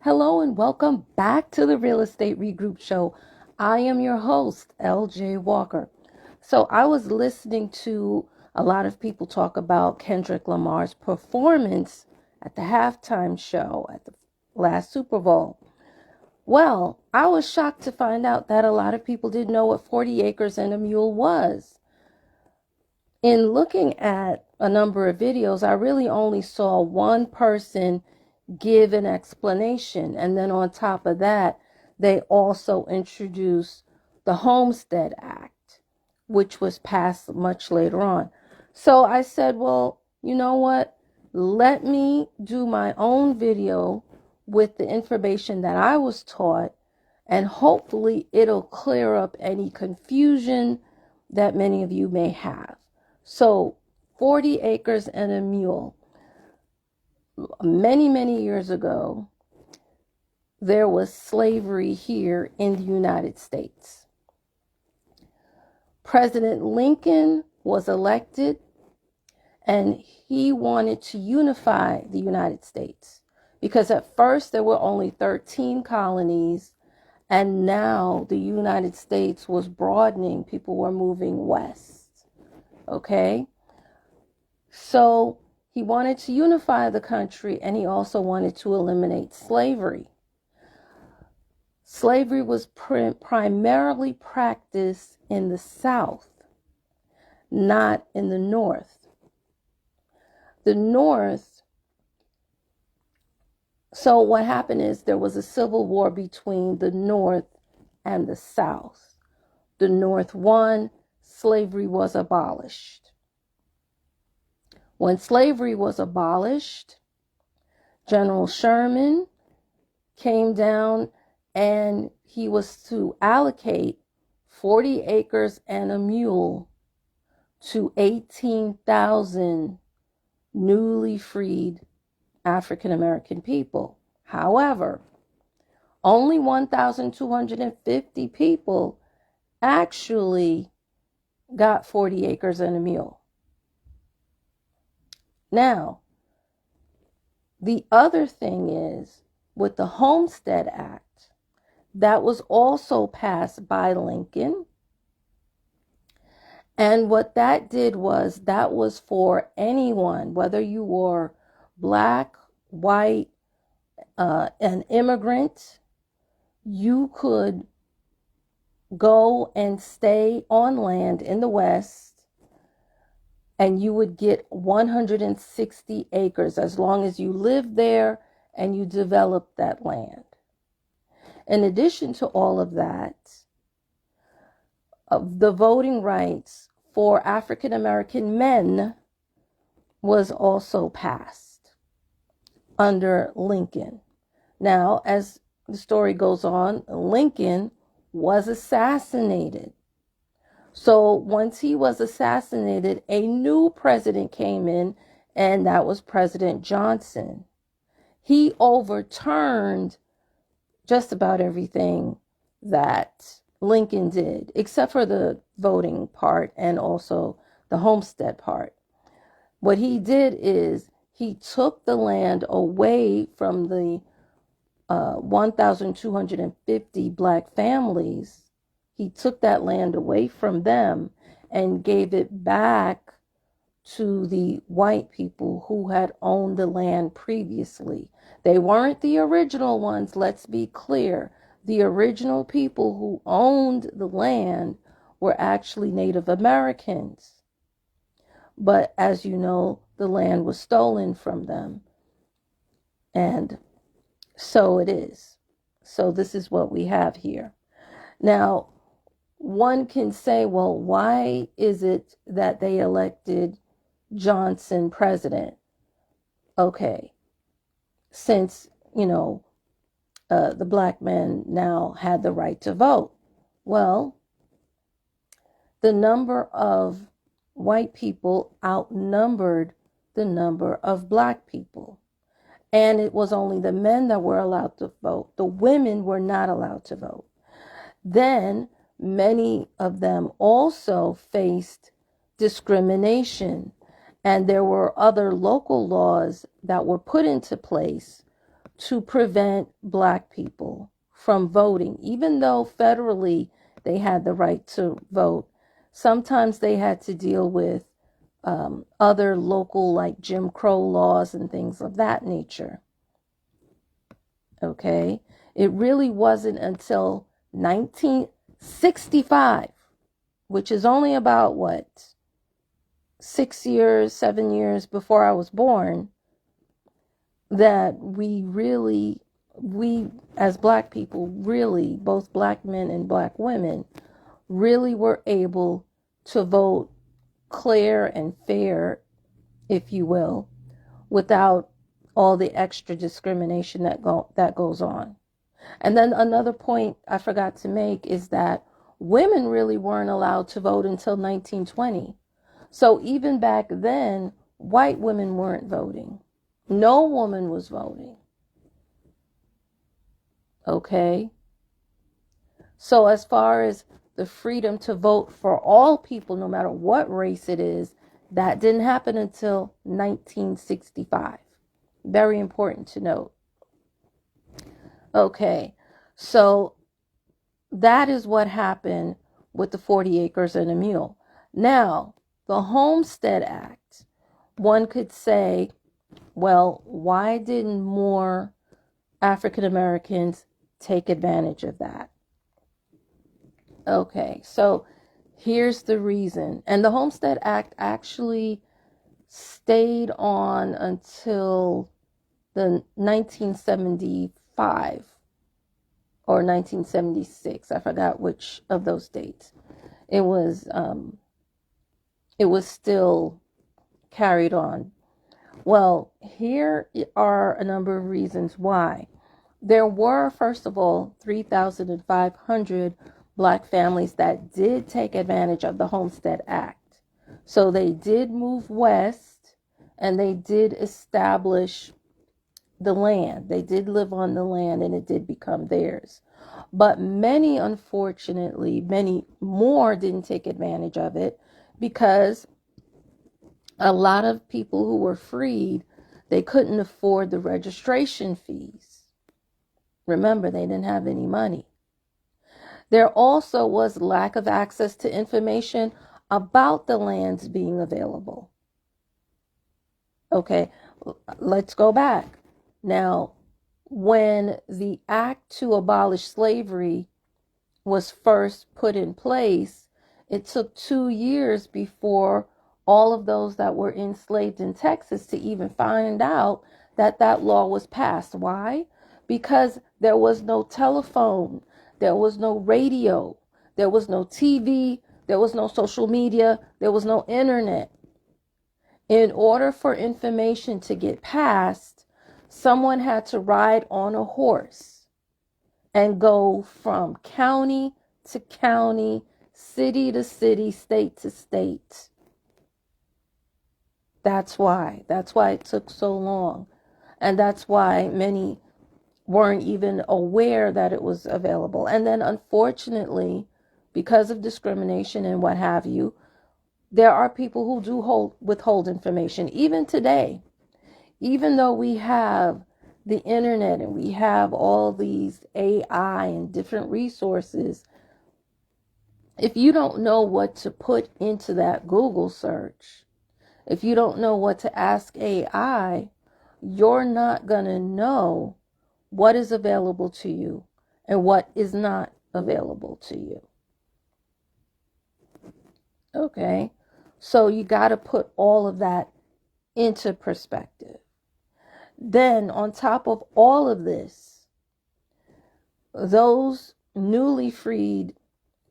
Hello and welcome back to the Real Estate Regroup Show. I am your host, LJ Walker. So I was listening to a lot of people talk about Kendrick Lamar's performance at the halftime show at the last Super Bowl. Well, I was shocked to find out that a lot of people didn't know what 40 acres and a mule was. In looking at a number of videos, I really only saw one person give an explanation. And then on top of that, they also introduced the Homestead Act, which was passed much later on. So I said, well, you know what? Let me do my own video with the information that I was taught, and hopefully it'll clear up any confusion that many of you may have. So 40 acres and a mule. Many years ago, there was slavery here in the United States. President Lincoln was elected, and he wanted to unify the United States because at first there were only 13 colonies, and now the United States was broadening. People were moving west. Okay? So he wanted to unify the country, and he also wanted to eliminate slavery. Slavery was primarily practiced in the South, not in the North. The North, so what happened is there was a civil war between the North and the South. The North won, slavery was abolished. When slavery was abolished, General Sherman came down and he was to allocate 40 acres and a mule to 18,000 newly freed African American people. However, only 1,250 people actually got 40 acres and a mule. Now, the other thing is, with the Homestead Act, that was also passed by Lincoln. And what that did was, that was for anyone, whether you were black, white, an immigrant, you could go and stay on land in the West, and you would get 160 acres as long as you lived there and you developed that land. In addition to all of that, the voting rights for African American men was also passed under Lincoln. Now, as the story goes on, Lincoln was assassinated. So once he was assassinated, a new president came in, and that was President Johnson. He overturned just about everything that Lincoln did, except for the voting part and also the homestead part. What he did is he took the land away from the 1,250 black families. He took that land away from them and gave it back to the white people who had owned the land previously. They weren't the original ones, let's be clear. The original people who owned the land were actually Native Americans. But as you know, the land was stolen from them. And so it is. So this is what we have here. Now, one can say, well, why is it that they elected Johnson president? Okay, since, the black men now had the right to vote. Well, the number of white people outnumbered the number of black people. And it was only the men that were allowed to vote. The women were not allowed to vote. Then many of them also faced discrimination. And there were other local laws that were put into place to prevent black people from voting. Even though federally they had the right to vote, sometimes they had to deal with other local, like Jim Crow laws and things of that nature. Okay? It really wasn't until 1965, which is only about what, 6 years, 7 years before I was born, that we as black people, really, both black men and black women, really were able to vote clear and fair, if you will, without all the extra discrimination that goes on. And then another point I forgot to make is that women really weren't allowed to vote until 1920. So even back then, white women weren't voting. No woman was voting. Okay? So as far as the freedom to vote for all people, no matter what race it is, that didn't happen until 1965. Very important to note. Okay, so that is what happened with the 40 acres and a mule. Now, the Homestead Act, one could say, well, why didn't more African Americans take advantage of that? Okay, so here's the reason. And the Homestead Act actually stayed on until the 1975 or 1976. I forgot which of those dates. It was still carried on. Well, here are a number of reasons why. There were, first of all, 3,500 black families that did take advantage of the Homestead Act. So they did move west and they did establish the land. They did live on the land and it did become theirs. But many, unfortunately, many more didn't take advantage of it because a lot of people who were freed, they couldn't afford the registration fees. Remember, they didn't have any money. There also was lack of access to information about the lands being available. Okay, let's go back. Now, when the act to abolish slavery was first put in place, it took 2 years before all of those that were enslaved in Texas to even find out that that law was passed. Why? Because there was no telephone, there was no radio, there was no TV, there was no social media, there was no internet. In order for information to get passed, someone had to ride on a horse and go from county to county, city to city, state to state. That's why it took so long. And that's why many weren't even aware that it was available. And then unfortunately, because of discrimination and what have you, there are people who do withhold information. Even today, even though we have the internet and we have all these AI and different resources, if you don't know what to put into that Google search, if you don't know what to ask AI, you're not going to know what is available to you and what is not available to you. Okay, so you got to put all of that into perspective. Then, on top of all of this, those newly freed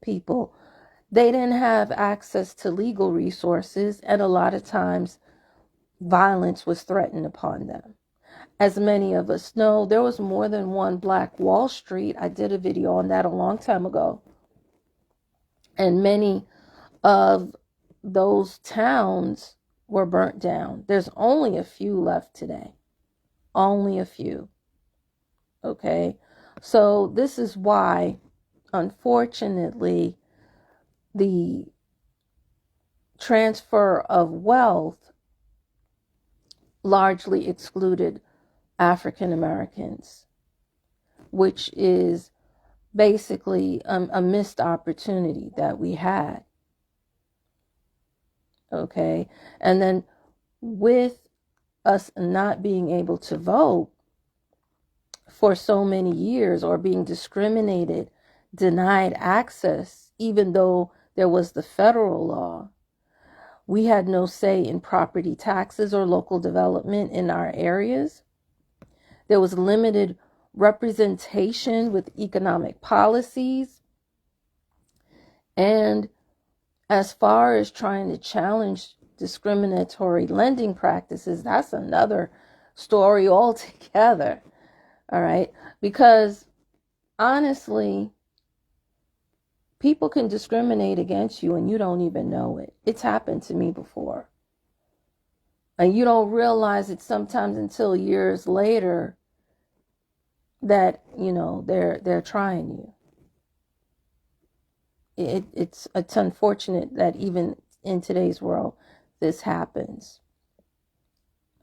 people, they didn't have access to legal resources, and a lot of times violence was threatened upon them. As many of us know, there was more than one Black Wall Street. I did a video on that a long time ago. And many of those towns were burnt down. There's only a few left today. Only a few. Okay? So this is why, unfortunately, the transfer of wealth largely excluded African Americans, which is basically a missed opportunity that we had. Okay. And then with us not being able to vote for so many years, or being discriminated, denied access, even though there was the federal law, we had no say in property taxes or local development in our areas. There was limited representation with economic policies. And as far as trying to challenge discriminatory lending practices, that's another story altogether. All right. Because honestly, people can discriminate against you and you don't even know it. It's happened to me before. And you don't realize it sometimes until years later that, they're trying you. It's unfortunate that even in today's world, this happens.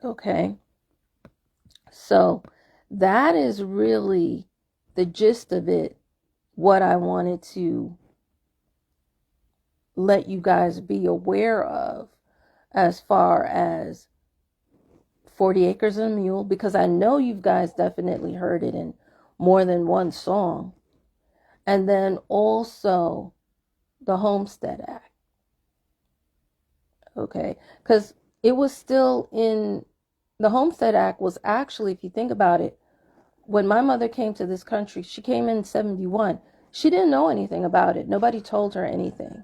Okay. So that is really the gist of it, what I wanted to let you guys be aware of as far as 40 Acres and a Mule, because I know you guys definitely heard it in more than one song. And then also the Homestead Act. Okay, because it was still in, the Homestead Act was actually, if you think about it, when my mother came to this country, she came in 71. She didn't know anything about it. Nobody told her anything.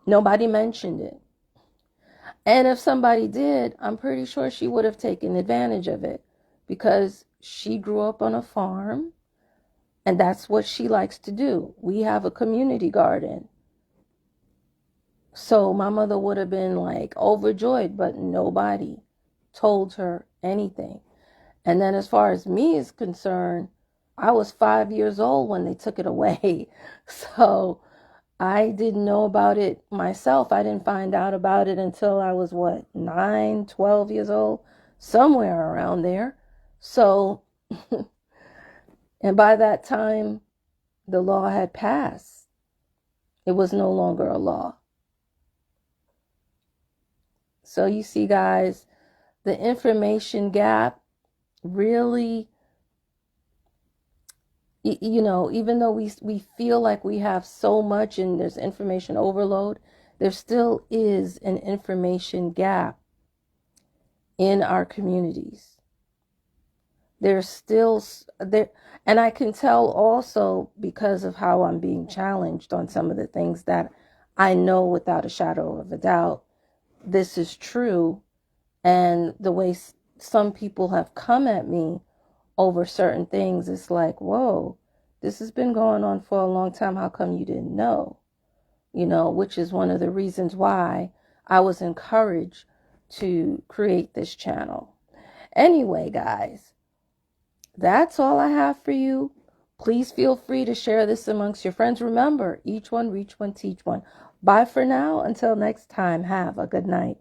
Nobody mentioned it. And if somebody did, I'm pretty sure she would have taken advantage of it, because she grew up on a farm and that's what she likes to do. We have a community garden. So my mother would have been like overjoyed, but nobody told her anything. And then as far as me is concerned, I was 5 years old when they took it away. So I didn't know about it myself. I didn't find out about it until I was 9, 12 years old, somewhere around there. So, and by that time, the law had passed. It was no longer a law. So you see, guys, the information gap really, even though we feel like we have so much and there's information overload, there still is an information gap in our communities. There's still there, and I can tell also because of how I'm being challenged on some of the things that I know without a shadow of a doubt this is true, and the way some people have come at me over certain things, it's like, whoa, this has been going on for a long time. How come you didn't know? Which is one of the reasons why I was encouraged to create this channel. Anyway, guys, that's all I have for you. Please feel free to share this amongst your friends. Remember, each one, reach one, teach one. Bye for now. Until next time, have a good night.